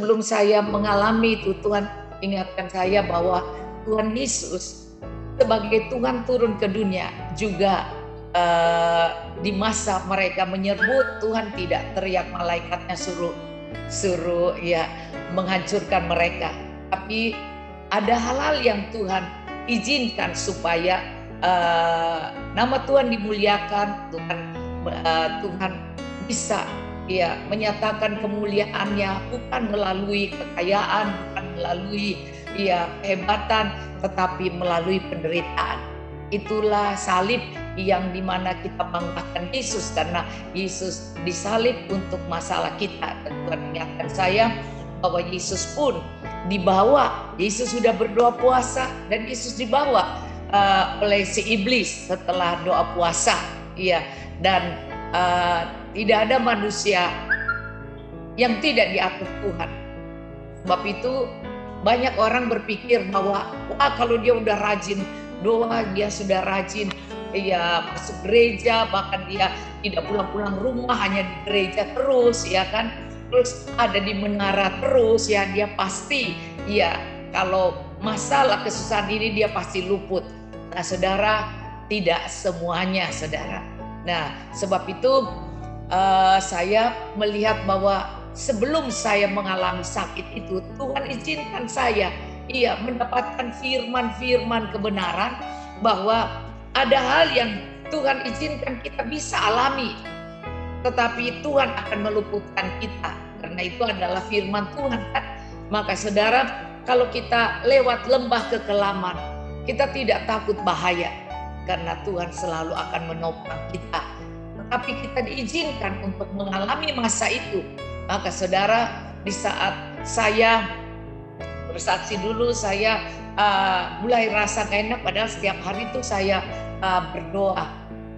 sebelum saya mengalami itu, Tuhan ingatkan saya bahwa Tuhan Yesus sebagai Tuhan turun ke dunia juga di masa mereka menyerbu, Tuhan tidak teriak malaikatnya suruh ya menghancurkan mereka, tapi ada hal-hal yang Tuhan izinkan supaya nama Tuhan dimuliakan, Tuhan bisa ya menyatakan kemuliaannya bukan melalui kekayaan, bukan melalui ya kehebatan, tetapi melalui penderitaan. Itulah salib yang dimana kita banggakan Yesus, karena Yesus disalib untuk masalah kita. Dan Tuhan ingatkan saya bahwa Yesus pun dibawa, Yesus sudah berdoa puasa dan Yesus dibawa oleh si iblis setelah doa puasa, ya. Dan tidak ada manusia yang tidak diatur Tuhan. Sebab itu banyak orang berpikir bahwa wah, kalau dia udah rajin doa, dia sudah rajin ya masuk gereja, bahkan dia tidak pulang-pulang rumah, hanya di gereja terus, ya kan, terus ada di menara terus, ya, dia pasti ya kalau masalah kesusahan ini dia pasti luput. Nah saudara, tidak semuanya saudara. Nah sebab itu saya melihat bahwa sebelum saya mengalami sakit itu, Tuhan izinkan saya mendapatkan firman-firman kebenaran bahwa ada hal yang Tuhan izinkan kita bisa alami, tetapi Tuhan akan meluputkan kita, karena itu adalah firman Tuhan kan. Maka saudara, kalau kita lewat lembah kekelaman, kita tidak takut bahaya, karena Tuhan selalu akan menopang kita. Tetapi kita diizinkan untuk mengalami masa itu. Maka saudara, di saat saya bersaksi dulu, saya mulai rasa gak enak, padahal setiap hari itu saya berdoa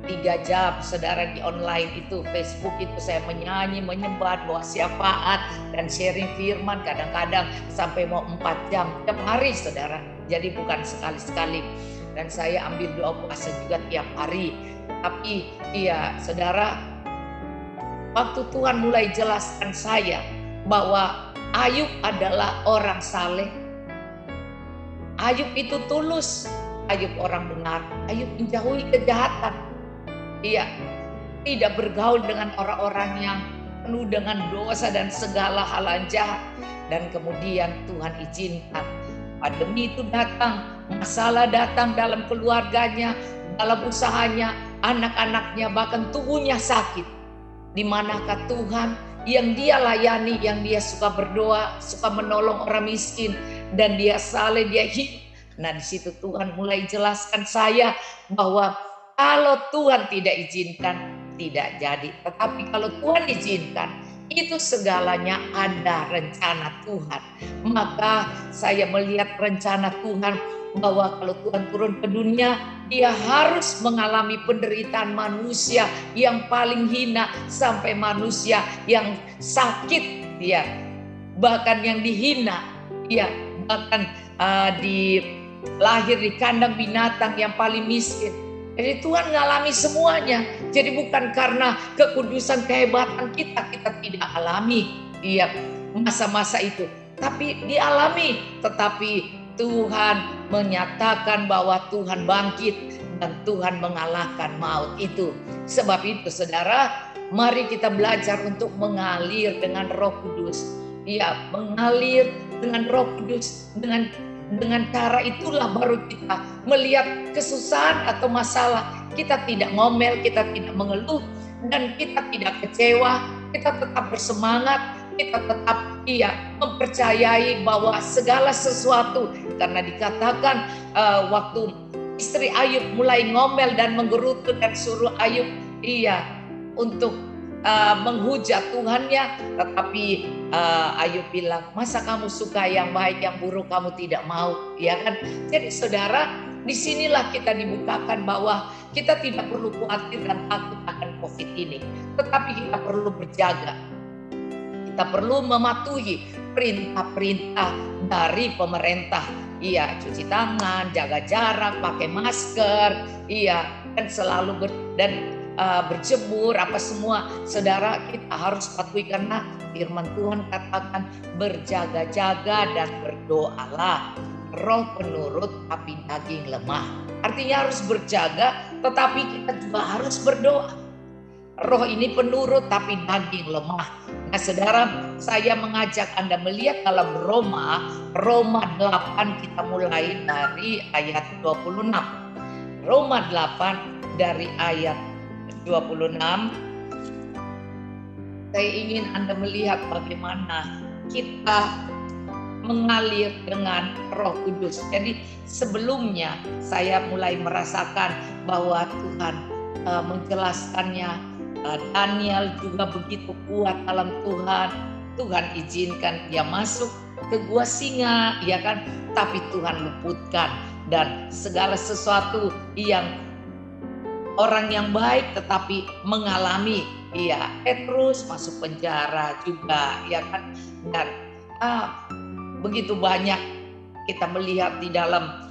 3 jam saudara di online itu, Facebook itu saya menyanyi, menyembah, doa syafaat dan sharing firman, kadang-kadang sampai mau 4 jam tiap hari saudara, jadi bukan sekali-sekali. Dan saya ambil doa puasa juga tiap hari. Tapi iya saudara, waktu Tuhan mulai jelaskan saya bahwa Ayub adalah orang saleh, Ayub itu tulus, Ayub orang benar, Ayub menjauhi kejahatan, ia tidak bergaul dengan orang-orang yang penuh dengan dosa dan segala hal jahat. Dan kemudian Tuhan izinkan pandemi itu datang, masalah datang dalam keluarganya, dalam usahanya, anak-anaknya, bahkan tubuhnya sakit. Di manakah Tuhan yang dia layani, yang dia suka berdoa, suka menolong orang miskin, dan dia saleh, dia hidup. Nah di situ Tuhan mulai jelaskan saya bahwa kalau Tuhan tidak izinkan, tidak jadi. Tetapi kalau Tuhan izinkan, itu segalanya ada rencana Tuhan. Maka saya melihat rencana Tuhan bahwa kalau Tuhan turun ke dunia, dia harus mengalami penderitaan manusia yang paling hina, sampai manusia yang sakit, ya, bahkan yang dihina, ya, bahkan lahir di kandang binatang yang paling miskin. Jadi Tuhan mengalami semuanya. Jadi bukan karena kekudusan kehebatan kita tidak alami masa-masa itu, tapi dialami. Tetapi Tuhan menyatakan bahwa Tuhan bangkit dan Tuhan mengalahkan maut itu. Sebab itu saudara, mari kita belajar untuk mengalir dengan Roh Kudus. Mengalir dengan Roh Kudus, dengan cara itulah baru kita melihat kesusahan atau masalah, kita tidak ngomel, kita tidak mengeluh, dan kita tidak kecewa, kita tetap bersemangat, kita tetap mempercayai bahwa segala sesuatu, karena dikatakan waktu istri Ayub mulai ngomel dan menggerutu dan suruh Ayub untuk menghujat Tuhannya, tetapi Ayub bilang, masa kamu suka yang baik, yang buruk kamu tidak mau, ya kan? Jadi saudara, disinilah kita dibukakan bahwa kita tidak perlu khawatir dan takut akan COVID ini, tetapi kita perlu berjaga. Kita perlu mematuhi perintah-perintah dari pemerintah. Cuci tangan, jaga jarak, pakai masker, dan selalu berjemur apa semua. Saudara, kita harus patuhi karena firman Tuhan katakan berjaga-jaga dan berdoalah. Roh penurut tapi daging lemah. Artinya harus berjaga tetapi kita juga harus berdoa. Roh ini penurut tapi daging lemah. Nah saudara, saya mengajak Anda melihat dalam Roma 8 kita mulai dari ayat 26. Roma 8 dari ayat 26. Saya ingin Anda melihat bagaimana kita mengalir dengan Roh Kudus. Jadi sebelumnya saya mulai merasakan bahwa Tuhan menjelaskannya. Daniel juga begitu kuat dalam Tuhan. Tuhan izinkan dia masuk ke gua singa, ya kan? Tapi Tuhan luputkan, dan segala sesuatu yang orang yang baik tetapi mengalami, ya Petrus masuk penjara juga, ya kan? Dan begitu banyak kita melihat di dalam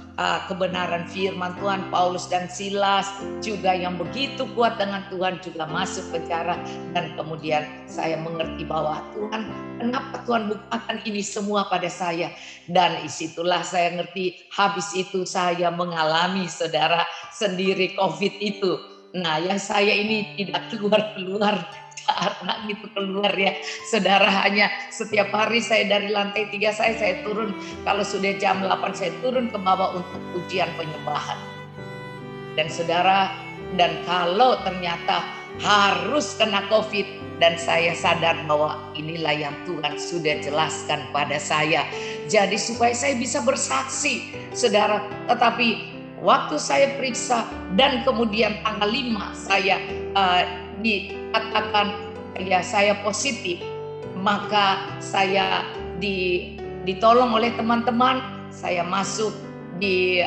kebenaran firman Tuhan. Paulus dan Silas juga yang begitu kuat dengan Tuhan juga masuk penjara. Dan kemudian saya mengerti bahwa Tuhan, kenapa Tuhan bukakan ini semua pada saya. Dan disitulah saya ngerti, habis itu saya mengalami saudara sendiri COVID itu. Nah yang saya ini tidak keluar karena gitu keluar ya saudara, hanya setiap hari saya dari lantai 3 saya turun, kalau sudah jam 8 saya turun ke bawah untuk ujian penyembahan. Dan saudara, dan kalau ternyata harus kena COVID, dan saya sadar bahwa inilah yang Tuhan sudah jelaskan pada saya, jadi supaya saya bisa bersaksi saudara. Tetapi waktu saya periksa dan kemudian tanggal 5 saya dikatakan ya saya positif, maka saya ditolong oleh teman-teman, saya masuk di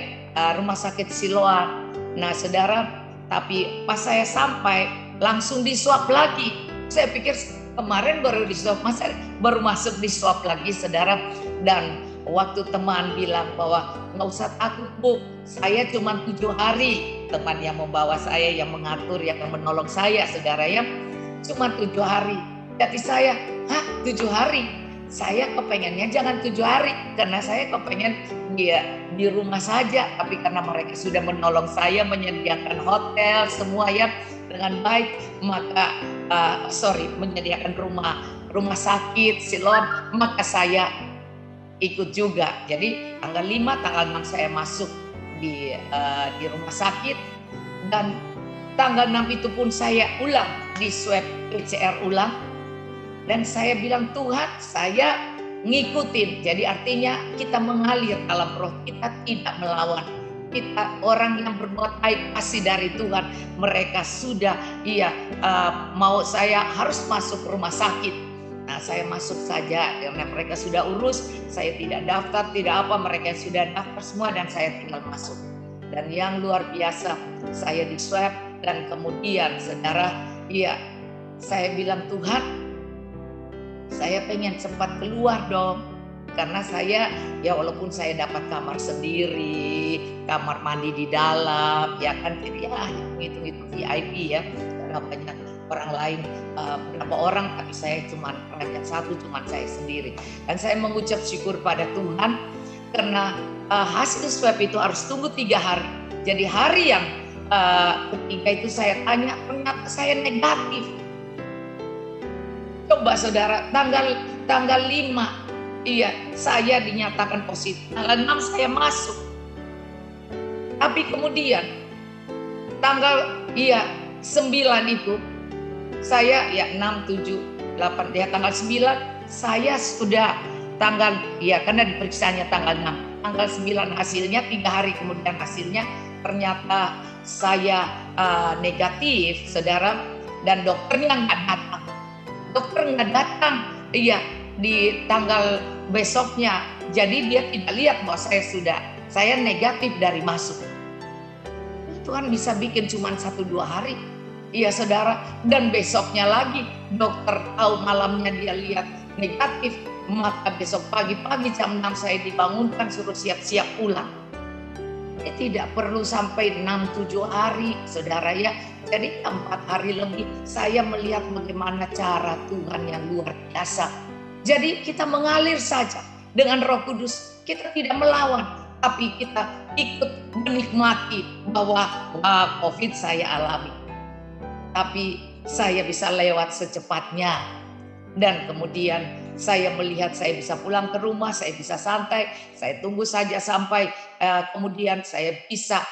rumah sakit Siloam. Nah saudara, tapi pas saya sampai langsung diswab lagi. Saya pikir kemarin baru diswab, masa baru masuk diswab lagi saudara. Dan waktu teman bilang bahwa nggak usah takut Bu, saya cuma 7 hari. Teman yang membawa saya, yang mengatur, yang menolong saya saudara ya, cuma 7 hari. Jadi saya, 7 hari? Saya kepengennya jangan 7 hari, karena saya kepengen dia di rumah saja. Tapi karena mereka sudah menolong saya, menyediakan hotel semua ya dengan baik, maka menyediakan rumah sakit Siloam, maka saya ikut juga. Jadi tanggal 5, tanggal 6 saya masuk di rumah sakit, dan tanggal 6 itu pun saya ulang di swab PCR ulang, dan saya bilang Tuhan saya ngikutin. Jadi artinya kita mengalir dalam roh, kita tidak melawan. Kita orang yang berbuat baik pasti dari Tuhan. Mereka sudah mau saya harus masuk rumah sakit. Nah saya masuk saja karena mereka sudah urus, saya tidak daftar, tidak apa, mereka sudah daftar semua dan saya tinggal masuk. Dan yang luar biasa, saya di swab dan kemudian saudara, saya bilang Tuhan, saya pengen cepat keluar dong. Karena saya walaupun saya dapat kamar sendiri, kamar mandi di dalam, ya kan, jadi hitung-hitung VIP ya, karena banyak orang lain, berapa orang, tapi saya cuma rakyat satu, cuma saya sendiri. Dan saya mengucap syukur pada Tuhan karena hasil swab itu harus tunggu 3 hari. Jadi hari yang ketiga itu saya tanya, ternyata saya negatif. Coba saudara, tanggal 5 saya dinyatakan positif, tanggal 6 saya masuk. Tapi kemudian tanggal 9 itu saya 6, 7, 8 tanggal 9 saya sudah karena diperiksanya tanggal 6, tanggal 9 hasilnya, 3 hari kemudian hasilnya ternyata saya negatif saudara, dan dokternya nggak datang di tanggal besoknya. Jadi dia tidak lihat bahwa saya negatif dari masuk. Tuhan bisa bikin cuma 1-2 hari. Iya saudara, dan besoknya lagi dokter tahu malamnya dia lihat negatif, maka besok pagi-pagi jam 6 saya dibangunkan suruh siap-siap pulang. Tidak perlu sampai 6-7 hari saudara ya, Jadi 4 hari lebih saya melihat bagaimana cara Tuhan yang luar biasa. Jadi kita mengalir saja dengan Roh Kudus. Kita tidak melawan, tapi kita ikut menikmati bahwa COVID saya alami. Tapi saya bisa lewat secepatnya. Dan kemudian saya melihat saya bisa pulang ke rumah, saya bisa santai, saya tunggu saja sampai kemudian saya bisa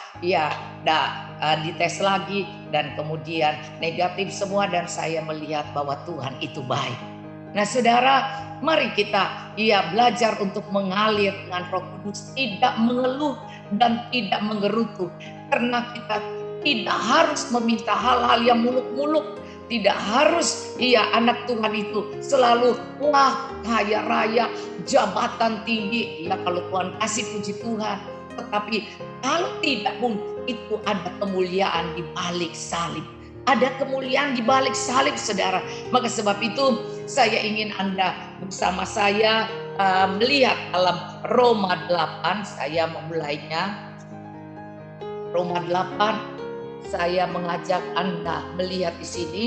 dites lagi dan kemudian negatif semua, dan saya melihat bahwa Tuhan itu baik. Nah saudara, mari kita belajar untuk mengalir dengan Roh Kudus, tidak mengeluh dan tidak menggerutu, karena kita tidak harus meminta hal-hal yang muluk-muluk. Tidak harus anak Tuhan itu selalu kaya raya, jabatan tinggi. Kalau Tuhan kasih, puji Tuhan. Tetapi kalau tidak pun, itu ada kemuliaan di balik salib. Ada kemuliaan di balik salib, saudara. Maka sebab itu saya ingin Anda bersama saya melihat dalam Roma 8. Saya memulainya. Roma 8. Saya mengajak Anda melihat di sini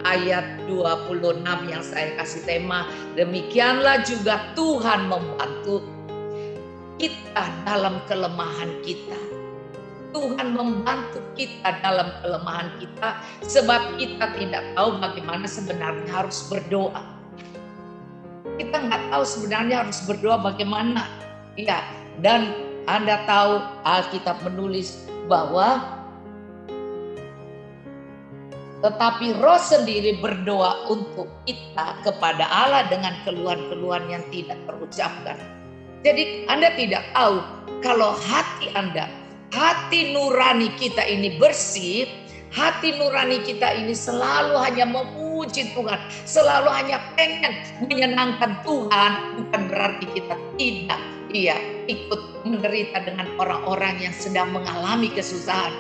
ayat 26 yang saya kasih tema, demikianlah juga Tuhan membantu kita dalam kelemahan kita. Tuhan membantu kita dalam kelemahan kita, sebab kita tidak tahu bagaimana sebenarnya harus berdoa. Kita nggak tahu sebenarnya harus berdoa bagaimana. Dan Anda tahu Alkitab menulis bahwa tetapi Roh sendiri berdoa untuk kita kepada Allah dengan keluhan-keluhan yang tidak terucapkan. Jadi Anda tidak tahu kalau hati Anda, hati nurani kita ini bersih, hati nurani kita ini selalu hanya memuji Tuhan, selalu hanya pengen menyenangkan Tuhan, bukan berarti kita tidak ikut menderita dengan orang-orang yang sedang mengalami kesusahan.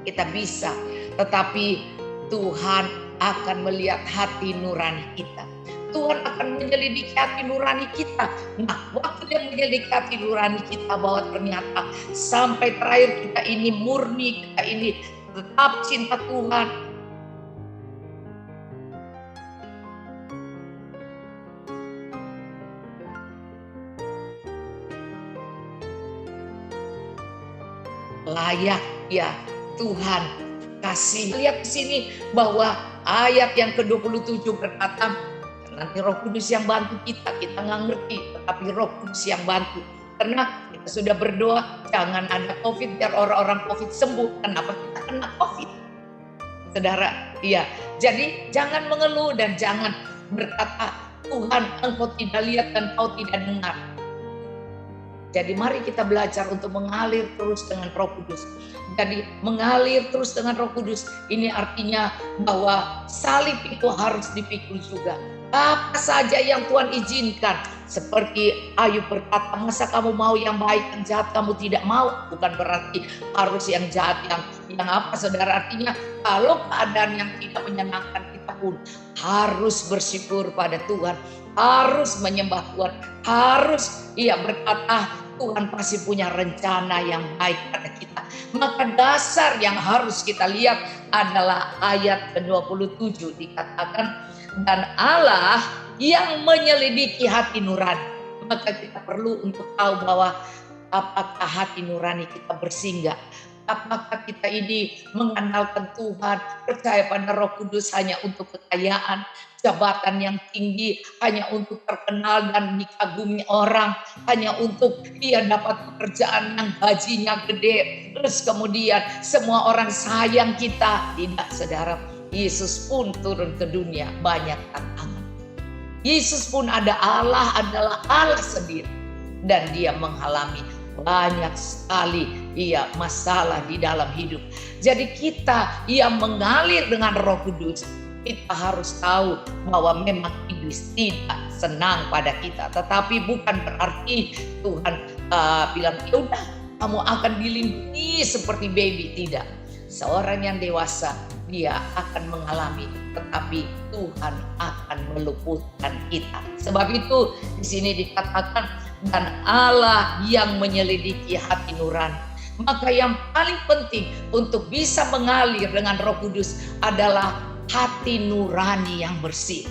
Kita bisa, tetapi Tuhan akan melihat hati nurani kita. Tuhan akan menyelidiki hati nurani kita. Nah, waktu dia menyelidiki hati nurani kita, bahwa ternyata sampai terakhir kita ini murni, kita ini tetap cinta Tuhan. Layak Tuhan kasih. Lihat di sini bahwa ayat yang ke-27 berkata, nanti Roh Kudus yang bantu kita nggak ngerti, tetapi Roh Kudus yang bantu. Karena kita sudah berdoa, jangan ada COVID, biar orang-orang COVID sembuh. Kenapa kita kena COVID? Saudara, jadi jangan mengeluh dan jangan berkata, Tuhan engkau tidak lihat dan kau tidak dengar. Jadi mari kita belajar untuk mengalir terus dengan Roh Kudus. Jadi mengalir terus dengan Roh Kudus, ini artinya bahwa salib itu harus dipikul juga. Apa saja yang Tuhan izinkan, seperti Ayub berkata, masa kamu mau yang baik, yang jahat kamu tidak mau? Bukan berarti harus yang jahat, yang apa saudara. Artinya kalau keadaan yang tidak menyenangkan, kita pun harus bersyukur pada Tuhan, harus menyembah Tuhan, harus berkata Tuhan pasti punya rencana yang baik pada kita. Maka dasar yang harus kita lihat adalah ayat ke-27, dikatakan, dan Allah yang menyelidiki hati nurani. Maka kita perlu untuk tahu bahwa apakah hati nurani kita bersih enggak? Apakah kita ini mengandalkan Tuhan, percaya pada Roh Kudus hanya untuk kekayaan, jabatan yang tinggi, hanya untuk terkenal dan dikagumi orang, hanya untuk dia dapat pekerjaan yang gajinya gede, terus kemudian semua orang sayang kita? Tidak, saudara. Yesus pun turun ke dunia banyak tantangan. Yesus pun adalah Allah sendiri, dan dia mengalami banyak sekali masalah di dalam hidup. Jadi kita yang mengalir dengan Roh Kudus, kita harus tahu bahwa memang iblis tidak senang pada kita, tetapi bukan berarti Tuhan bilang ya udah kamu akan dilindungi seperti baby. Tidak, seorang yang dewasa dia akan mengalami, tetapi Tuhan akan meluputkan kita. Sebab itu di sini dikatakan, dan Allah yang menyelidiki hati nurani. Maka yang paling penting untuk bisa mengalir dengan Roh Kudus adalah hati nurani yang bersih.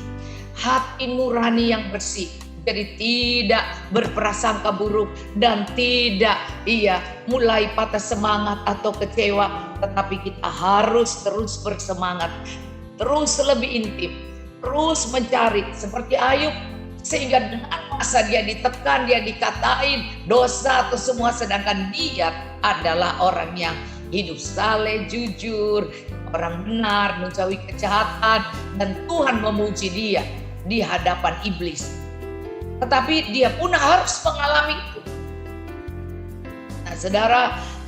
Hati nurani yang bersih. Jadi tidak berprasangka buruk dan tidak mulai patah semangat atau kecewa, tetapi kita harus terus bersemangat, terus lebih intim, terus mencari seperti Ayub, sehingga dengan masa dia ditekan, dia dikatain dosa atau semua, sedangkan dia adalah orang yang hidup saleh, jujur, orang benar, menjauhi kejahatan, dan Tuhan memuji dia di hadapan iblis. Tetapi dia pun harus mengalami itu. Nah, saudara,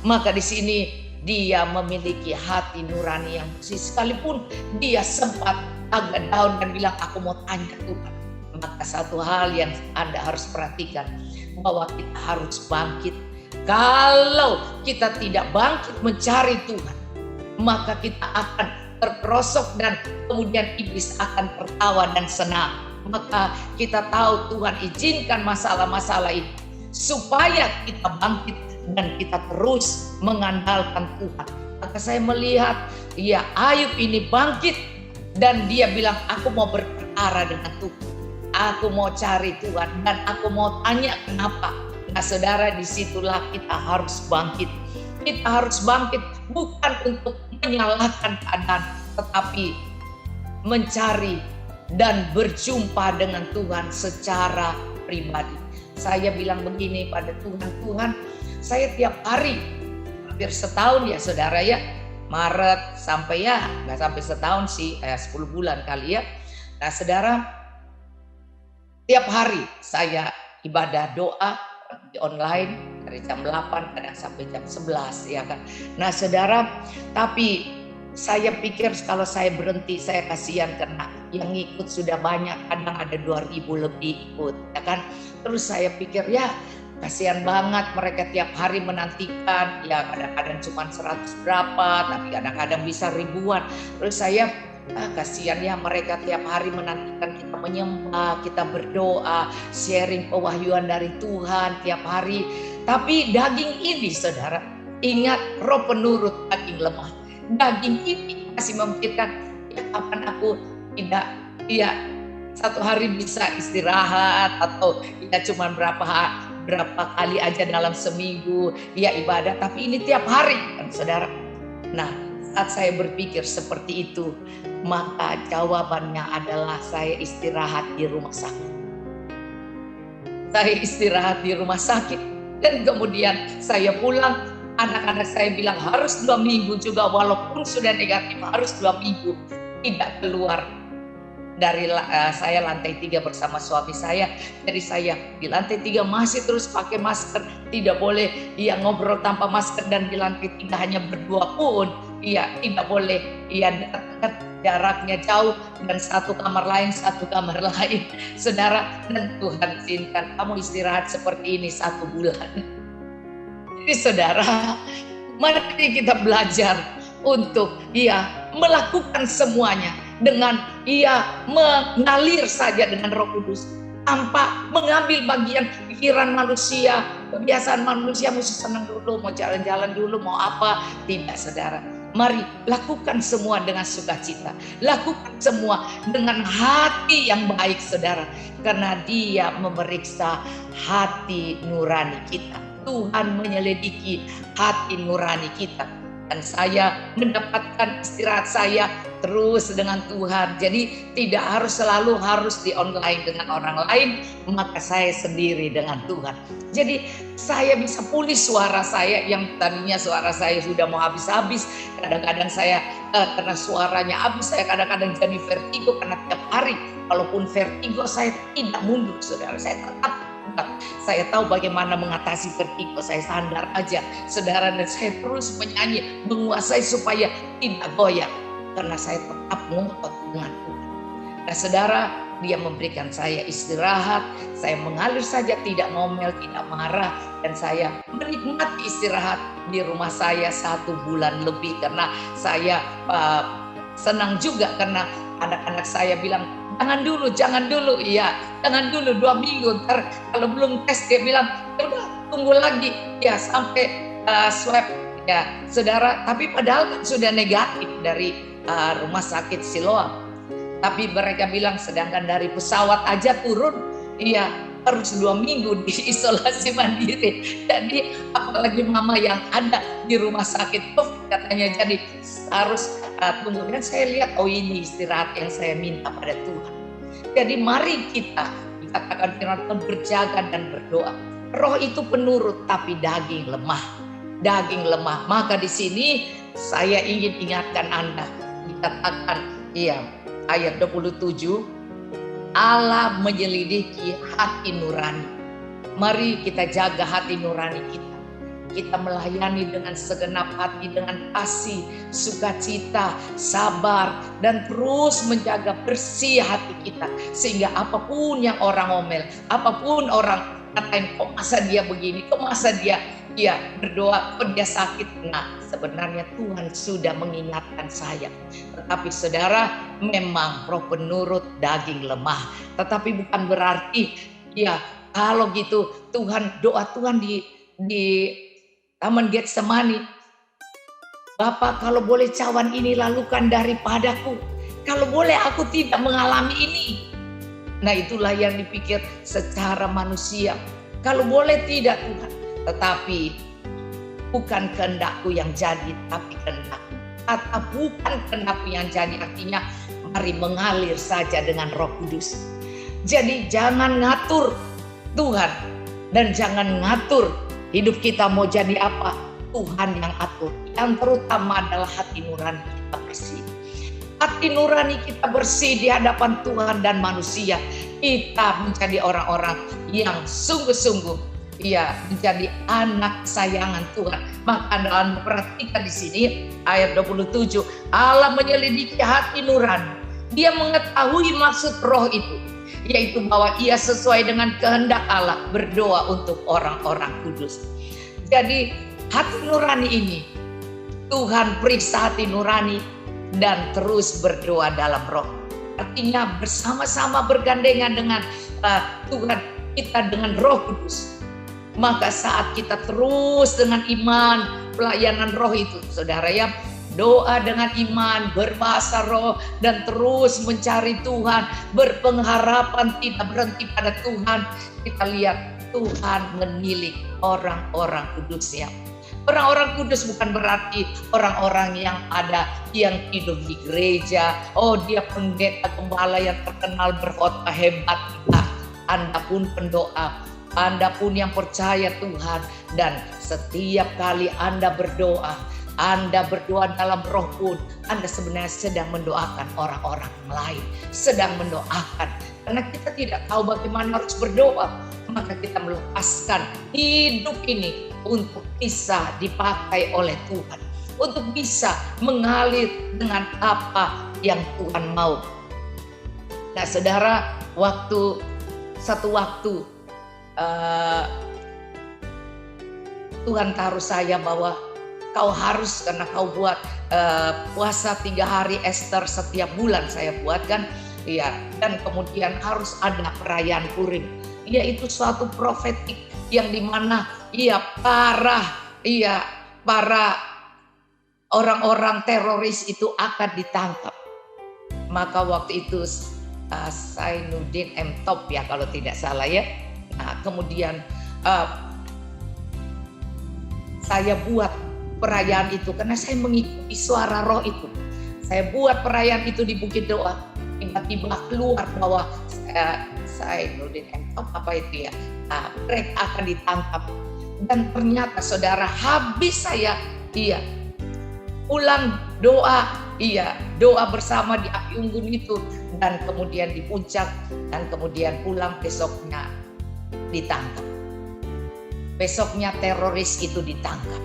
maka di sini dia memiliki hati nurani yang bersih, sekalipun dia sempat agak down dan bilang, aku mau tanya Tuhan. Maka satu hal yang Anda harus perhatikan, bahwa kita harus bangkit. Kalau kita tidak bangkit mencari Tuhan, maka kita akan terperosok dan kemudian iblis akan tertawa dan senang. Maka kita tahu Tuhan izinkan masalah-masalah ini supaya kita bangkit dan kita terus mengandalkan Tuhan. Maka saya melihat Ayub ini bangkit dan dia bilang, aku mau berperkara dengan Tuhan, aku mau cari Tuhan dan aku mau tanya kenapa. Nah, saudara, disitulah kita harus bangkit. Kita harus bangkit bukan untuk menyalahkan keadaan, tetapi mencari dan berjumpa dengan Tuhan secara pribadi. Saya bilang begini pada Tuhan, Tuhan, saya tiap hari, hampir setahun ya saudara ya, Maret sampai nggak sampai setahun sih, 10 bulan kali ya. Nah saudara, tiap hari saya ibadah doa di online dari jam 8 kadang sampai jam 11 ya kan. Nah saudara, tapi saya pikir kalau saya berhenti, saya kasihan karena yang ikut sudah banyak, kadang ada 2.000 lebih ikut ya kan. Terus saya pikir kasihan banget mereka tiap hari menantikan, kadang-kadang cuma 100 berapa, tapi kadang-kadang bisa ribuan. Terus saya kasihan mereka tiap hari menantikan kita menyembah, kita berdoa, sharing pewahyuan dari Tuhan tiap hari. Tapi daging ini saudara, ingat roh penurut daging lemah. Daging ini masih memikirkan, kapan aku tidak satu hari bisa istirahat, atau cuma berapa kali aja dalam seminggu ibadah, tapi ini tiap hari kan saudara. Nah, saat saya berpikir seperti itu, maka jawabannya adalah saya istirahat di rumah sakit. Saya istirahat di rumah sakit dan kemudian saya pulang. Anak-anak saya bilang harus 2 minggu juga, walaupun sudah negatif harus 2 minggu tidak keluar dari saya lantai 3 bersama suami saya. Jadi saya di lantai 3 masih terus pakai masker, tidak boleh ngobrol tanpa masker, dan di lantai 3 hanya berdua pun tidak boleh dekat, jaraknya jauh, dan satu kamar lain saudara. Dan Tuhan izinkan kamu istirahat seperti ini 1 bulan. Jadi saudara, mari kita belajar untuk melakukan semuanya dengan mengalir saja dengan Roh Kudus, tanpa mengambil bagian pikiran manusia, kebiasaan manusia, mesti senang dulu, mau jalan-jalan dulu, mau apa. Tidak saudara, mari lakukan semua dengan sukacita, lakukan semua dengan hati yang baik saudara, karena Dia memeriksa hati nurani kita. Tuhan menyelidiki hati nurani kita, dan saya mendapatkan istirahat saya terus dengan Tuhan. Jadi tidak selalu harus di online dengan orang lain, maka saya sendiri dengan Tuhan. Jadi saya bisa pulih suara saya yang tadinya suara saya sudah mau habis-habis. Kadang-kadang saya karena suaranya habis, saya kadang-kadang jadi vertigo karena tiap hari. Walaupun vertigo, saya tidak mundur saudara, saya tetap. Saya tahu bagaimana mengatasi vertigo, saya sandar aja saudara, dan saya terus menyanyi, menguasai supaya tidak goyang, karena saya tetap ngotot dengan Tuhan. Nah saudara, Dia memberikan saya istirahat, saya mengalir saja, tidak ngomel, tidak marah, dan saya menikmati istirahat di rumah saya 1 bulan lebih, karena saya senang juga karena anak-anak saya bilang, jangan dulu, jangan dulu 2 minggu, ntar kalau belum tes dia bilang, udah tunggu lagi sampai swab ya saudara, tapi padahal kan sudah negatif dari rumah sakit Siloam. Tapi mereka bilang sedangkan dari pesawat aja turun, iya harus 2 minggu di isolasi mandiri. Jadi apalagi mama yang ada di rumah sakit katanya, jadi harus tunggu. Dan saya lihat, oh ini istirahat yang saya minta pada Tuhan. Jadi mari kita dikatakan firman Tuhan berjaga dan berdoa. Roh itu penurut tapi daging lemah. Daging lemah. Maka di sini saya ingin ingatkan Anda, dikatakan ayat 27, Allah menyelidiki hati nurani. Mari kita jaga hati nurani kita. Kita melayani dengan segenap hati, dengan kasih, sukacita, sabar, dan terus menjaga bersih hati kita. Sehingga apapun yang orang omel, apapun orang katain, kok masa dia begini, kok masa dia berdoa, kok dia sakit. Nah, sebenarnya Tuhan sudah mengingatkan saya. Tetapi saudara, memang roh penurut daging lemah. Tetapi bukan berarti kalau gitu Tuhan, doa Tuhan di Taman Getsemani, Bapa kalau boleh cawan ini lalukan daripadaku, kalau boleh aku tidak mengalami ini. Nah itulah yang dipikir secara manusia. Kalau boleh tidak Tuhan, tetapi bukan kehendakku yang jadi, tapi kehendakmu. Kata bukan kehendakku yang jadi artinya mari mengalir saja dengan Roh Kudus. Jadi jangan ngatur Tuhan dan jangan ngatur hidup kita mau jadi apa. Tuhan yang atur. Yang terutama adalah hati nurani kita bersih. Hati nurani kita bersih di hadapan Tuhan dan manusia. Kita menjadi orang-orang yang sungguh-sungguh menjadi anak kesayangan Tuhan. Maka dalam perhatikan di sini ayat 27, Allah menyelidiki hati nurani. Dia mengetahui maksud roh itu, yaitu bahwa ia sesuai dengan kehendak Allah berdoa untuk orang-orang kudus. Jadi hati nurani ini Tuhan periksa hati nurani dan terus berdoa dalam roh. Artinya bersama-sama bergandengan dengan Tuhan kita dengan Roh Kudus. Maka saat kita terus dengan iman pelayanan roh itu, saudara ya, doa dengan iman, berbahasa roh, dan terus mencari Tuhan, berpengharapan tidak berhenti pada Tuhan. Kita lihat Tuhan menilik orang-orang kudusnya. Orang-orang kudus bukan berarti orang-orang yang ada yang tidur di gereja. Oh dia pendeta gembala yang terkenal berkhotbah hebat. Nah, Anda pun pendoa, Anda pun yang percaya Tuhan. Dan setiap kali Anda berdoa dalam roh pun, Anda sebenarnya sedang mendoakan orang-orang lain. Sedang mendoakan. Karena kita tidak tahu bagaimana harus berdoa. Maka kita melepaskan hidup ini untuk bisa dipakai oleh Tuhan. Untuk bisa mengalir dengan apa yang Tuhan mau. Nah saudara, satu waktu Tuhan taruh saya bahwa kau harus, karena kau buat puasa 3 hari Ester setiap bulan saya buatkan, dan kemudian harus ada perayaan Purim, yaitu suatu profetik yang dimana para orang-orang teroris itu akan ditangkap. Maka waktu itu Zainuddin M. Top ya kalau tidak salah ya. Nah, kemudian saya buat perayaan itu karena saya mengikuti suara roh itu. Saya buat perayaan itu di Bukit Doa. Tiba-tiba keluar bahwa Zainuddin M. Top apa itu ya, mereka akan ditangkap. Dan ternyata saudara, habis saya ulang doa bersama di api unggun itu, dan kemudian di puncak, dan kemudian pulang besoknya ditangkap. Besoknya teroris itu ditangkap.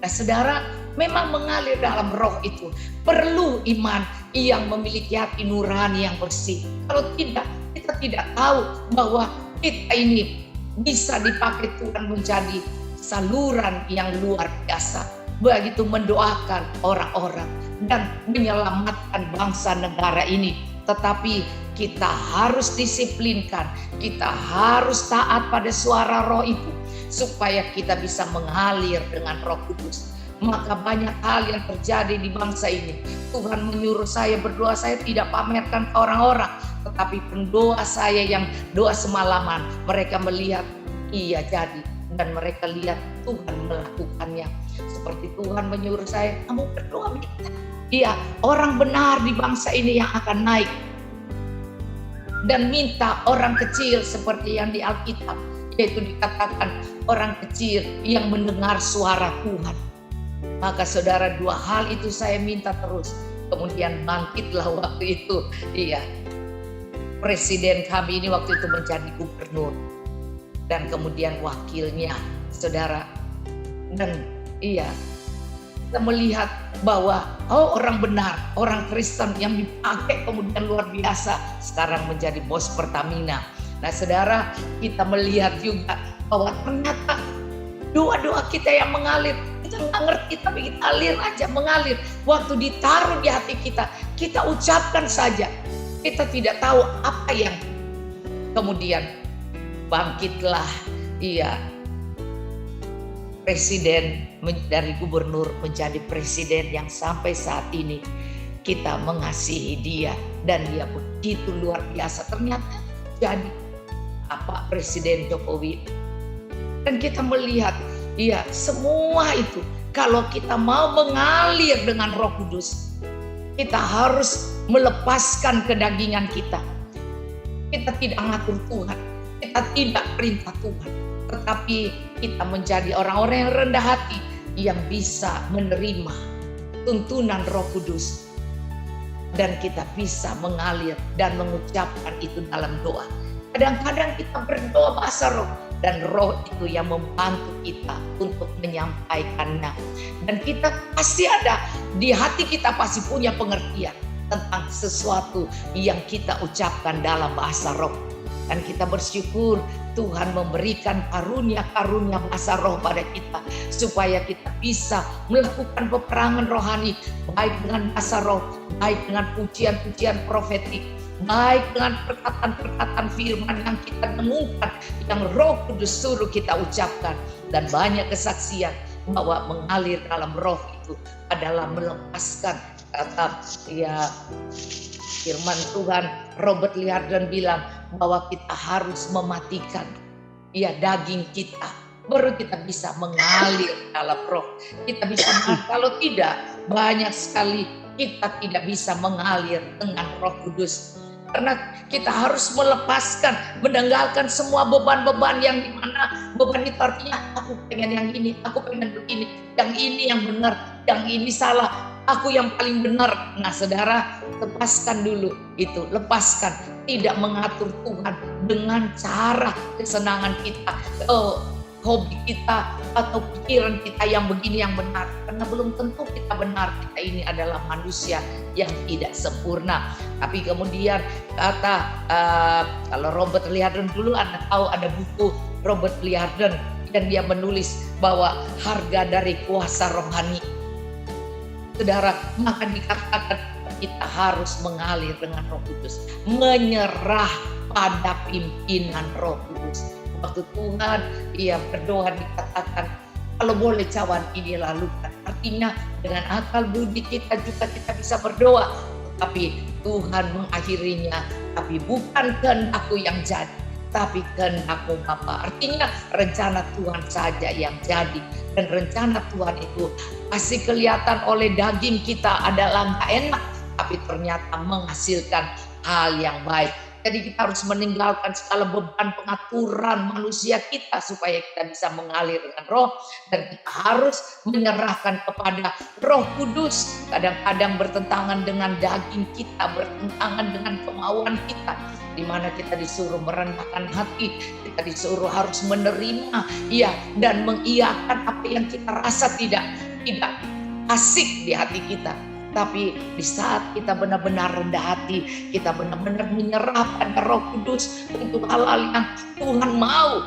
Nah saudara, memang mengalir dalam roh itu perlu iman yang memiliki hati nurani yang bersih. Kalau tidak, kita tidak tahu bahwa kita ini bisa dipakai Tuhan menjadi saluran yang luar biasa. Begitu mendoakan orang-orang dan menyelamatkan bangsa negara ini. Tetapi kita harus disiplinkan, kita harus taat pada suara roh itu. supaya kita bisa mengalir dengan Roh Kudus. Maka banyak hal yang terjadi di bangsa ini. Tuhan menyuruh saya berdoa, saya tidak pamerkan ke orang-orang, tetapi pendoa saya yang doa semalaman, mereka melihat iya jadi, dan mereka lihat Tuhan melakukannya. Seperti Tuhan menyuruh saya, kamu berdoa minta. Iya, orang benar di bangsa ini yang akan naik. Dan minta orang kecil seperti yang di Alkitab, yaitu dikatakan orang kecil yang mendengar suara Tuhan. Maka saudara, dua hal itu saya minta terus. Kemudian bangkitlah waktu itu, iya, presiden kami ini waktu itu menjadi gubernur. Dan kemudian wakilnya, saudara. Dan iya, kita melihat bahwa orang benar, orang Kristen yang dipakai kemudian luar biasa, sekarang menjadi bos Pertamina. Nah saudara, kita melihat juga bahwa ternyata doa-doa kita yang mengalir, kita nggak ngerti tapi kita alir aja, mengalir. Waktu ditaruh di hati kita, kita ucapkan saja. Kita tidak tahu apa yang kemudian bangkitlah, iya, presiden dari gubernur menjadi presiden yang sampai saat ini kita mengasihi dia, dan dia begitu luar biasa ternyata jadi apa Presiden Jokowi. Dan kita melihat ya semua itu kalau kita mau mengalir dengan Roh Kudus, kita harus melepaskan kedagingan kita. Kita tidak ngatur Tuhan, kita tidak perintah Tuhan, tetapi kita menjadi orang-orang yang rendah hati, yang bisa menerima tuntunan Roh Kudus, dan kita bisa mengalir dan mengucapkan itu dalam doa. Kadang-kadang kita berdoa bahasa roh, dan roh itu yang membantu kita untuk menyampaikannya. Dan kita pasti ada, di hati kita pasti punya pengertian tentang sesuatu yang kita ucapkan dalam bahasa roh. Dan kita bersyukur Tuhan memberikan karunia-karunia bahasa roh pada kita, supaya kita bisa melakukan peperangan rohani, baik dengan bahasa roh, baik dengan pujian-pujian profetik, baik dengan perkataan-perkataan firman yang kita dengarkan, yang Roh Kudus suruh kita ucapkan. Dan banyak kesaksian bahwa mengalir dalam roh itu adalah melepaskan, kata ya firman Tuhan, Robert Liardon bilang bahwa kita harus mematikan ya daging kita, baru kita bisa mengalir dalam roh. Kita bisa kalau tidak, banyak sekali kita tidak bisa mengalir dengan Roh Kudus. Karena kita harus melepaskan, menanggalkan semua beban-beban yang dimana beban itu artinya aku pengen yang ini, aku pengen begini, yang ini yang benar, yang ini salah, aku yang paling benar. Nah saudara, lepaskan dulu itu, lepaskan. Tidak mengatur Tuhan dengan cara kesenangan kita, hobi kita atau pikiran kita yang begini yang benar. Karena belum tentu kita benar, kita ini adalah manusia yang tidak sempurna. Tapi kemudian kata kalau Robert Liardon dulu Anda tahu ada buku Robert Liardon, dan dia menulis bahwa harga dari kuasa rohani. Saudara, maka dikatakan kita harus mengalir dengan Roh Kudus, menyerah pada pimpinan Roh Kudus. Waktu Tuhan ia berdoa dikatakan kalau boleh cawan ini lalukan. Artinya dengan akal budi kita juga kita bisa berdoa, tapi Tuhan mengakhirinya, tapi bukan kehendakku yang jadi, tapi kehendakmu Bapa. Artinya rencana Tuhan saja yang jadi, dan rencana Tuhan itu pasti kelihatan oleh daging kita adalah nggak enak, tapi ternyata menghasilkan hal yang baik. Jadi kita harus meninggalkan segala beban pengaturan manusia kita supaya kita bisa mengalir dengan roh, dan kita harus menyerahkan kepada Roh Kudus. Kadang-kadang bertentangan dengan daging kita, bertentangan dengan kemauan kita, di mana kita disuruh merendahkan hati, kita disuruh harus menerima ya, dan mengiyakan apa yang kita rasa tidak asik di hati kita. Tapi di saat kita benar-benar rendah hati, kita benar-benar menyerah pada Roh Kudus untuk hal-hal yang Tuhan mau,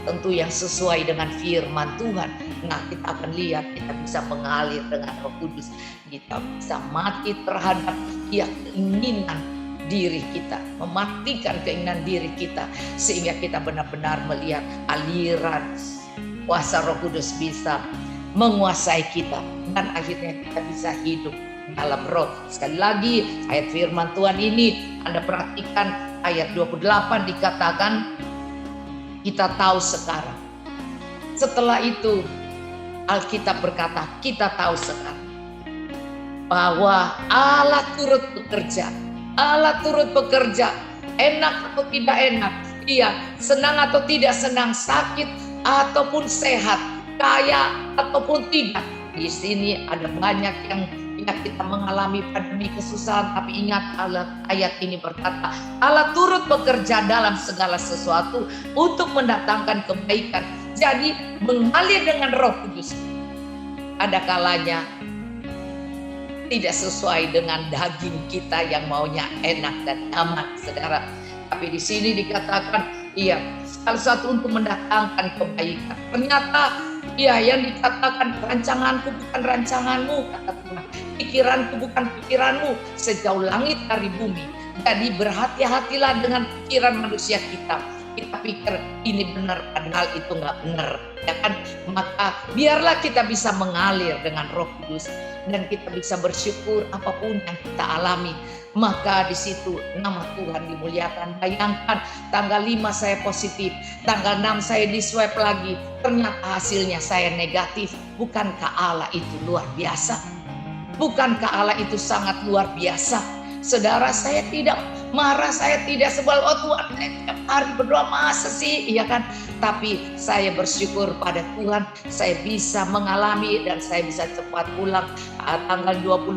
tentu yang sesuai dengan firman Tuhan. Nah, kita akan lihat kita bisa mengalir dengan Roh Kudus. Kita bisa mati terhadap keinginan diri kita, mematikan keinginan diri kita, sehingga kita benar-benar melihat aliran kuasa Roh Kudus bisa menguasai kita, dan akhirnya kita bisa hidup dalam roh. Sekali lagi ayat firman Tuhan ini Anda perhatikan, ayat 28 dikatakan kita tahu sekarang. Setelah itu Alkitab berkata kita tahu sekarang bahwa Allah turut bekerja. Allah turut bekerja, enak atau tidak enak, iya, senang atau tidak senang, sakit ataupun sehat, kaya ataupun tidak. Di sini ada banyak yang kita mengalami pandemi kesusahan, tapi ingat ayat ini berkata Allah turut bekerja dalam segala sesuatu untuk mendatangkan kebaikan. Jadi mengalir dengan Roh Kudus. Ada kalanya tidak sesuai dengan daging kita yang maunya enak dan nyaman, saudara. Tapi di sini dikatakan, iya, salah satu untuk mendatangkan kebaikan. Ternyata, iya, yang dikatakan rancanganku bukan rancanganmu, kata Tuhan. Pikiranku bukan pikiranmu, sejauh langit dari bumi. Jadi berhati-hatilah dengan pikiran manusia kita. Kita pikir ini benar, padahal itu nggak benar, ya kan? Maka biarlah kita bisa mengalir dengan Roh Kudus dan kita bisa bersyukur apapun yang kita alami. Maka di situ nama Tuhan dimuliakan. Bayangkan tanggal 5 saya positif, tanggal 6 saya di swab lagi, ternyata hasilnya saya negatif. Bukankah Allah itu luar biasa? Bukankah Allah itu sangat luar biasa? Saudara, saya tidak marah, saya tidak sebal, oh Tuhan, saya tiap hari berdoa, masa sih, iya kan? Tapi saya bersyukur pada Tuhan, saya bisa mengalami dan saya bisa cepat pulang. Tanggal 4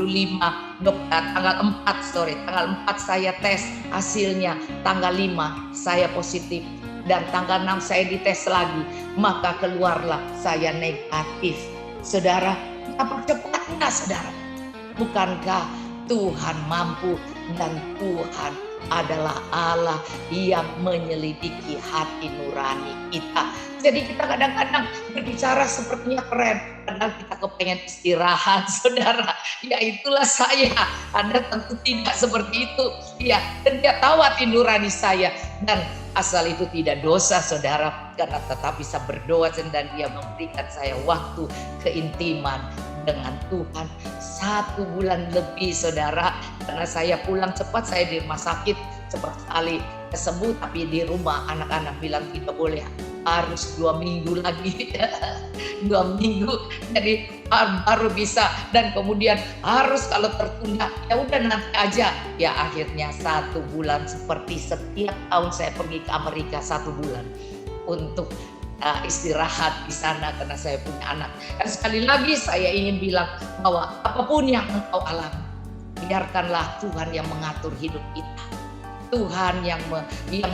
saya tes, hasilnya tanggal 5 saya positif, dan tanggal 6 saya dites lagi, maka keluarlah saya negatif. Saudara, betapa cepatnya, saudara. Bukankah Tuhan mampu, dan Tuhan adalah Allah yang menyelidiki hati nurani kita. Jadi kita kadang-kadang berbicara sepertinya keren, padahal kita kepengen istirahat, saudara. Ya itulah saya. Anda tentu tidak seperti itu. Ya, dan dia tahu hati nurani saya, dan asal itu tidak dosa, saudara, karena tetap bisa berdoa dan dia memberikan saya waktu keintiman dengan Tuhan 1 bulan lebih, saudara. Karena saya pulang cepat, saya di rumah sakit cepat sekali sembuh, tapi di rumah anak-anak bilang tidak boleh, harus 2 minggu lagi. 2 minggu, jadi baru bisa. Dan kemudian harus kalau tertunda, ya udah nanti aja. Ya akhirnya 1 bulan, seperti setiap tahun saya pergi ke Amerika 1 bulan untuk istirahat di sana karena saya punya anak. Dan sekali lagi saya ingin bilang bahwa apapun yang engkau alami, biarkanlah Tuhan yang mengatur hidup kita. Tuhan yang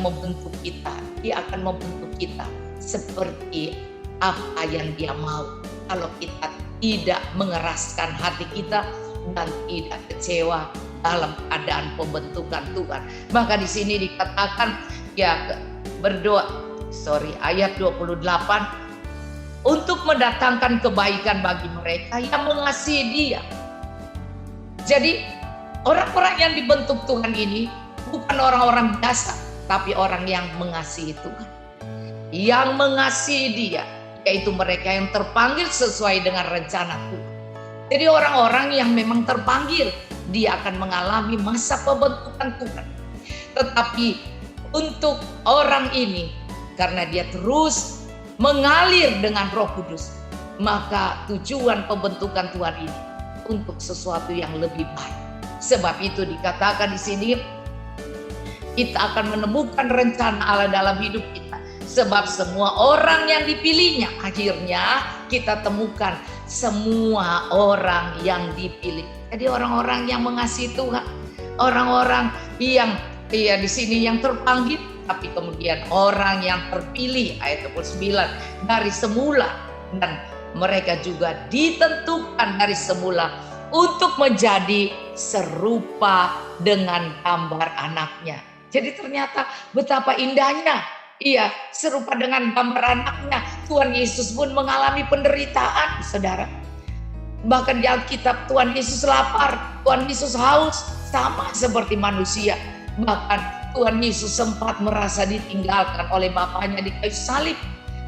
membentuk kita. Dia akan membentuk kita seperti apa yang Dia mau. Kalau kita tidak mengeraskan hati kita dan tidak kecewa dalam keadaan pembentukan Tuhan. Maka di sini dikatakan ya berdoa. Ayat 28, untuk mendatangkan kebaikan bagi mereka yang mengasihi Dia. Jadi orang-orang yang dibentuk Tuhan ini bukan orang-orang biasa, tapi orang yang mengasihi Tuhan, yang mengasihi Dia, yaitu mereka yang terpanggil sesuai dengan rencana Tuhan. Jadi orang-orang yang memang terpanggil, dia akan mengalami masa pembentukan Tuhan. Tetapi untuk orang ini, karena dia terus mengalir dengan Roh Kudus, maka tujuan pembentukan Tuhan ini untuk sesuatu yang lebih baik. Sebab itu dikatakan di sini, kita akan menemukan rencana Allah dalam hidup kita. Sebab semua orang yang dipilihnya, akhirnya kita temukan semua orang yang dipilih. Jadi orang-orang yang mengasihi Tuhan, orang-orang yang di sini yang terpanggil, tapi kemudian orang yang terpilih, ayat 29, dari semula, dan mereka juga ditentukan dari semula untuk menjadi serupa dengan gambar anaknya. Jadi ternyata betapa indahnya, serupa dengan gambar anaknya. Tuhan Yesus pun mengalami penderitaan, saudara. Bahkan di Alkitab Tuhan Yesus lapar, Tuhan Yesus haus, sama seperti manusia. Bahkan Tuhan Yesus sempat merasa ditinggalkan oleh Bapaknya di kayu salib.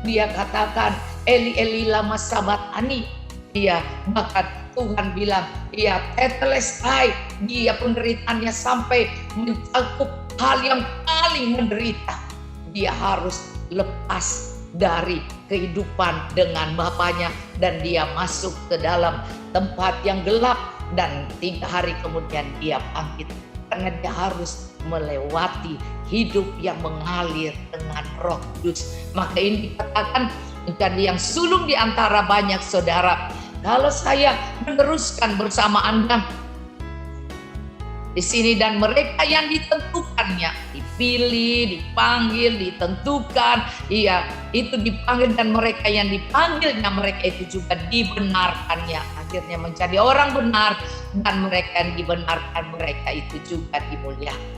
Dia katakan, Eli Eli lama sabatani. Dia bahkan Tuhan bilang, ya tetelestai, dia penderitaannya sampai mencakup hal yang paling menderita. Dia harus lepas dari kehidupan dengan Bapaknya dan dia masuk ke dalam tempat yang gelap, dan 3 hari kemudian dia bangkit. Karena dia harus melewati hidup yang mengalir dengan Roh Kudus. Maka ini dikatakan menjadi yang sulung di antara banyak saudara. Kalau saya meneruskan bersama Anda di sini, dan mereka yang ditentukannya, dipilih, dipanggil, ditentukan, iya itu dipanggil, dan mereka yang dipanggilnya, mereka itu juga dibenarkannya, akhirnya menjadi orang benar, dan mereka yang dibenarkan, mereka itu juga dimuliakan.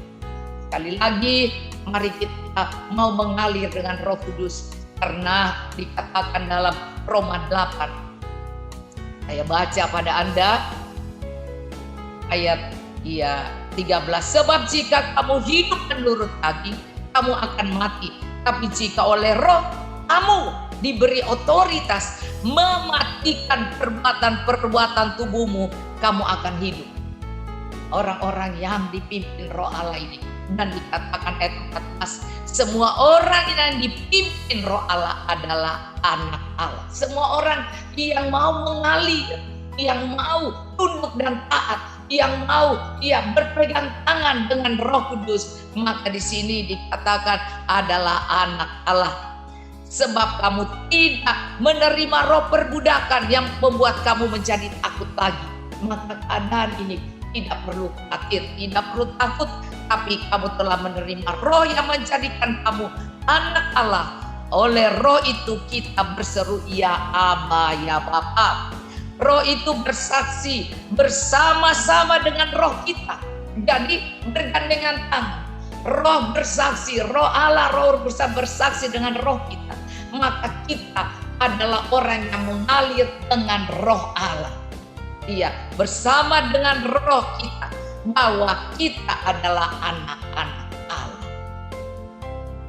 Sekali lagi, mari kita mau mengalir dengan Roh Kudus, karena dikatakan dalam Roma 8. Saya baca pada Anda ayat 13. Sebab jika kamu hidup menurut daging, kamu akan mati. Tapi jika oleh Roh, kamu diberi otoritas mematikan perbuatan-perbuatan tubuhmu, kamu akan hidup. Orang-orang yang dipimpin Roh Allah ini, dan dikatakan ayat 14, semua orang yang dipimpin Roh Allah adalah anak Allah. Semua orang yang mau mengalir, yang mau tunduk dan taat, yang mau berpegang tangan dengan Roh Kudus, maka di sini dikatakan adalah anak Allah. Sebab kamu tidak menerima roh perbudakan yang membuat kamu menjadi takut lagi. Maka keadaan ini tidak perlu khawatir, tidak perlu takut, tapi kamu telah menerima roh yang menjadikan kamu anak Allah. Oleh roh itu kita berseru, ya Aba, ya Bapa. Roh itu bersaksi bersama-sama dengan roh kita. Jadi bergandengan tangan. Roh bersaksi, roh Allah, roh bersaksi dengan roh kita. Maka kita adalah orang yang mengalir dengan roh Allah. Iya, bersama dengan roh kita, bahwa kita adalah anak-anak Allah.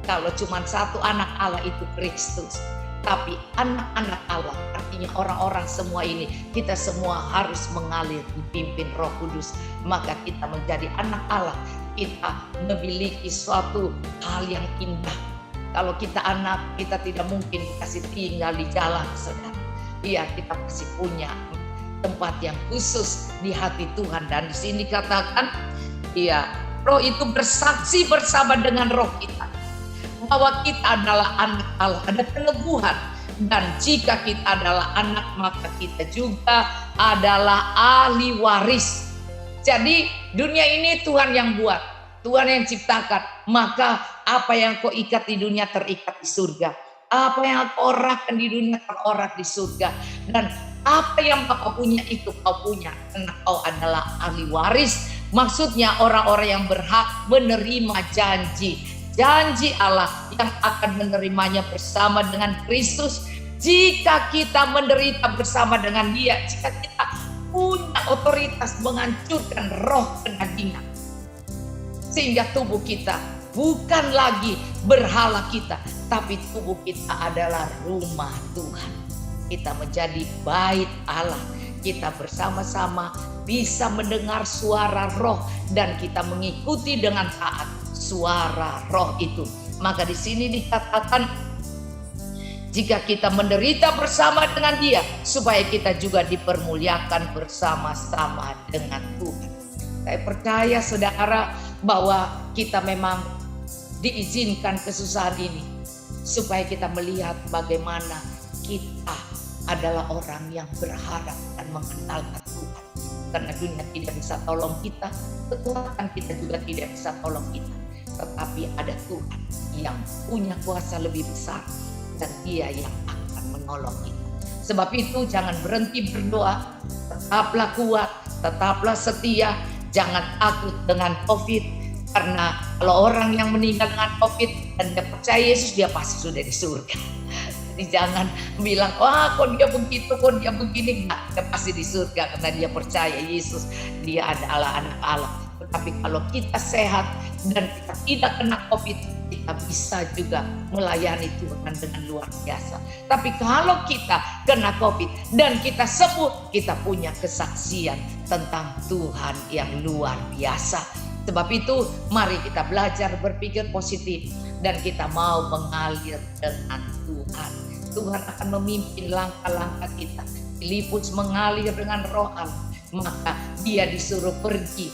Kalau cuma satu anak Allah itu Kristus, tapi anak-anak Allah artinya orang-orang semua ini, kita semua harus mengalir dipimpin Roh Kudus. Maka kita menjadi anak Allah, kita memiliki suatu hal yang indah. Kalau kita anak, kita tidak mungkin dikasih tinggal di jalan, saudara. Iya, kita pasti punya tempat yang khusus di hati Tuhan. Dan di sini katakan, iya, roh itu bersaksi bersama dengan roh kita bahwa kita adalah anak Allah. Ada peneguhan. Dan jika kita adalah anak, maka kita juga adalah ahli waris. Jadi dunia ini Tuhan yang buat, Tuhan yang ciptakan. Maka apa yang kau ikat di dunia terikat di surga. Apa yang kau orahkan di dunia terorak di surga. Dan apa yang Bapak punya itu kau punya, karena kau adalah ahli waris. Maksudnya orang-orang yang berhak menerima janji Allah yang akan menerimanya bersama dengan Kristus. Jika kita menderita bersama dengan Dia, jika kita punya otoritas menghancurkan roh kedagingan, sehingga tubuh kita bukan lagi berhala kita, tapi tubuh kita adalah rumah Tuhan. Kita menjadi bait Allah. Kita bersama-sama bisa mendengar suara roh, dan kita mengikuti dengan taat suara roh itu. Maka di sini dikatakan, jika kita menderita bersama dengan Dia, supaya kita juga dipermuliakan bersama-sama dengan Tuhan. Saya percaya saudara bahwa kita memang diizinkan kesusahan ini supaya kita melihat bagaimana kita adalah orang yang berharap dan mengenalkan Tuhan. Karena dunia tidak bisa tolong kita, kekuatan kita juga tidak bisa tolong kita. Tetapi ada Tuhan yang punya kuasa lebih besar, dan Dia yang akan menolong kita. Sebab itu jangan berhenti berdoa, tetaplah kuat, tetaplah setia, jangan takut dengan COVID. Karena kalau orang yang meninggal dengan COVID dan dia percaya Yesus, dia pasti sudah di surga. Jadi jangan bilang, wah kok dia begitu, kok dia begini. Enggak, dia pasti di surga karena dia percaya Yesus, dia adalah anak Allah. Tetapi kalau kita sehat, dan kita tidak kena COVID, kita bisa juga melayani Tuhan dengan luar biasa. Tapi kalau kita kena COVID dan kita sembuh, kita punya kesaksian tentang Tuhan yang luar biasa. Sebab itu mari kita belajar berpikir positif dan kita mau mengalir dengan Tuhan. Tuhan akan memimpin langkah-langkah kita. Filipus mengalir dengan Roh Allah, maka dia disuruh pergi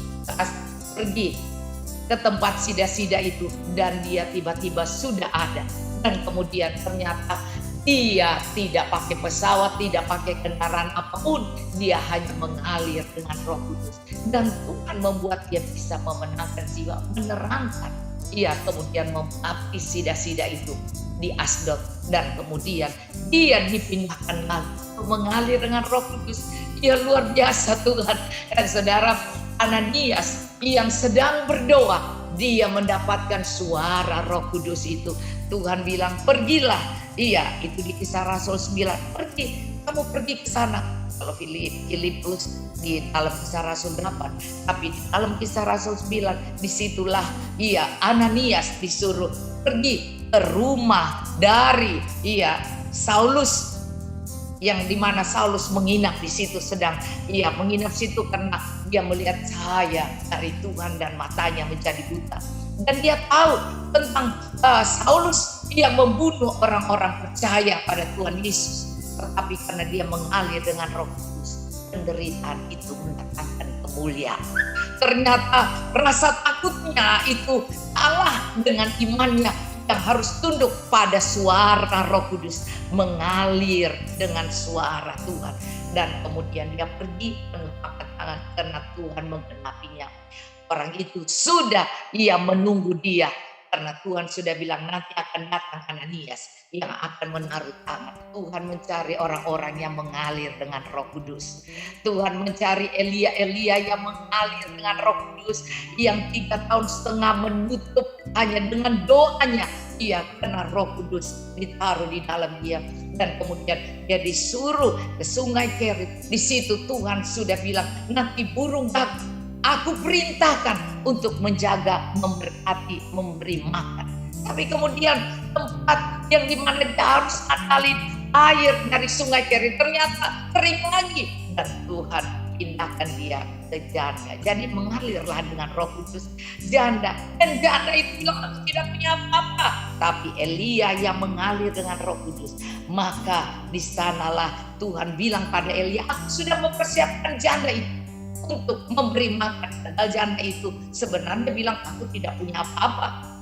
ke tempat sida-sida itu, dan dia tiba-tiba sudah ada. Dan kemudian ternyata dia tidak pakai pesawat, tidak pakai kendaraan apapun, dia hanya mengalir dengan Roh Kudus. Dan Tuhan membuat dia bisa memenangkan jiwa, menerangkan. Ia kemudian membaptis sida-sida itu di Asdod, dan kemudian dia dipindahkan lagi mengalir dengan Roh Kudus. Ya luar biasa Tuhan. Dan saudara, Ananias yang sedang berdoa, dia mendapatkan suara Roh Kudus itu. Tuhan bilang, pergilah. Iya, itu di Kisah Rasul 9. Kamu pergi ke sana. Kalau Filipus di dalam Kisah Rasul 8, tapi di dalam Kisah Rasul 9, disitulah Ananias disuruh pergi ke rumah dari Saulus, yang dimana Saulus menginap di situ, sedang menginap situ karena dia melihat cahaya dari Tuhan dan matanya menjadi buta. Dan dia tahu tentang Saulus yang membunuh orang-orang percaya pada Tuhan Yesus. Tetapi karena dia mengalir dengan Roh Kudus, penderitaan itu mendatangkan kemuliaan. Ternyata rasa takutnya itu kalah dengan imannya yang harus tunduk pada suara Roh Kudus, mengalir dengan suara Tuhan. Dan kemudian dia pergi mengepakkan tangan karena Tuhan menggenapinya. Orang itu sudah menunggu dia, karena Tuhan sudah bilang nanti akan datang Ananias yang akan menaruh tangan. Tuhan mencari orang-orang yang mengalir dengan Roh Kudus. Tuhan mencari Elia yang mengalir dengan Roh Kudus, yang 3,5 tahun menutup hanya dengan doanya. Karena Roh Kudus ditaruh di dalam dia. Dan kemudian dia disuruh ke Sungai Kerit. Di situ Tuhan sudah bilang, nanti burung aku perintahkan untuk menjaga, memberkati, memberi makan. Tapi kemudian tempat yang dimana dia harus andalin air dari Sungai Kerit ternyata kering lagi. Dan Tuhan pindahkan dia ke janda. Jadi mengalirlah dengan Roh Kudus janda. Dan janda itu bilang tidak punya apa-apa. Tapi Elia yang mengalir dengan Roh Kudus. Maka di sanalah Tuhan bilang pada Elia, aku sudah mempersiapkan janda itu untuk memberi makan. Padahal janda itu sebenarnya bilang, aku tidak punya apa-apa.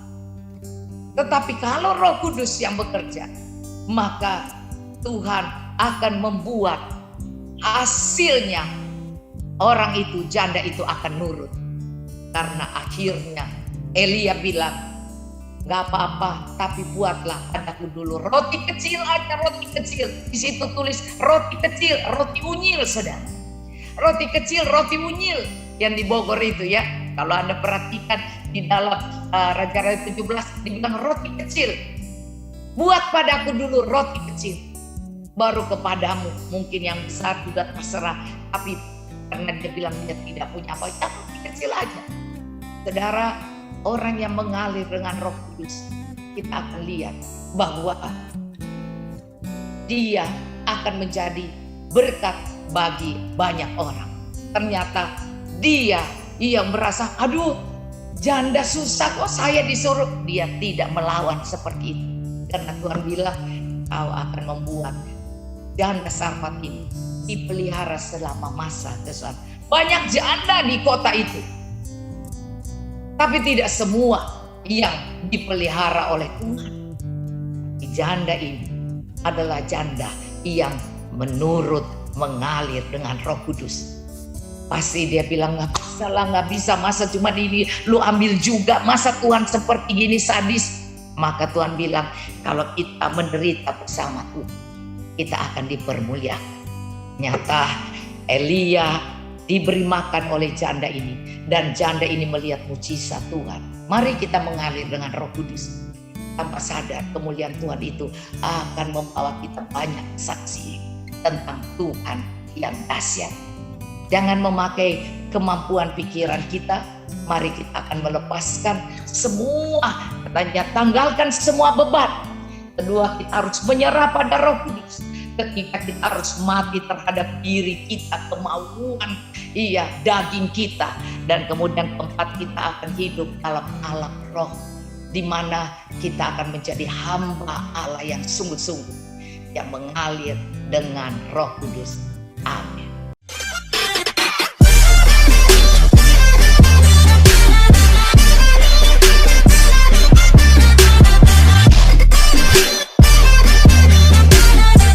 Tetapi kalau Roh Kudus yang bekerja, maka Tuhan akan membuat hasilnya orang itu, janda itu akan nurut. Karena akhirnya Elia bilang, gak apa-apa, tapi buatlah padaku dulu roti kecil aja, roti kecil. Di situ tulis roti kecil, roti unyil, saudara. Roti kecil, roti unyil yang di Bogor itu ya. Kalau Anda perhatikan di dalam Raja-Raja 17 dibilang roti kecil. Buat padaku dulu roti kecil, baru kepadamu mungkin yang besar juga terserah. Tapi karena dia bilang dia tidak punya apa, ya roti kecil aja. Saudara, orang yang mengalir dengan Roh Kudus, kita akan lihat bahwa dia akan menjadi berkat bagi banyak orang. Ternyata dia yang merasa, aduh janda susah kok saya disuruh. Dia tidak melawan seperti itu. Karena Tuhan bilang, kau akan membuat janda Sarfat ini dipelihara selama masa kesusahan. Banyak janda di kota itu. Tapi tidak semua yang dipelihara oleh Tuhan. Janda ini adalah janda yang menurut, mengalir dengan Roh Kudus. Pasti dia bilang, nggak bisa, masa cuma ini lu ambil juga, masa Tuhan seperti gini sadis. Maka Tuhan bilang, kalau kita menderita bersama Tuhan, kita akan dipermuliakan. Nyata Elia diberi makan oleh janda ini, dan janda ini melihat mujizat Tuhan. Mari kita mengalir dengan Roh Kudus. Tanpa sadar kemuliaan Tuhan itu akan membawa kita banyak saksi tentang Tuhan yang dahsyat. Jangan memakai kemampuan pikiran kita, Mari kita akan melepaskan semua, katanya tanggalkan semua beban. Kedua, kita harus menyerah pada Roh Kudus. Ketika kita harus mati terhadap diri kita, kemauan, daging kita. Dan kemudian keempat, kita akan hidup dalam alam roh, di mana kita akan menjadi hamba Allah yang sungguh-sungguh, yang mengalir dengan Roh Kudus. Amin.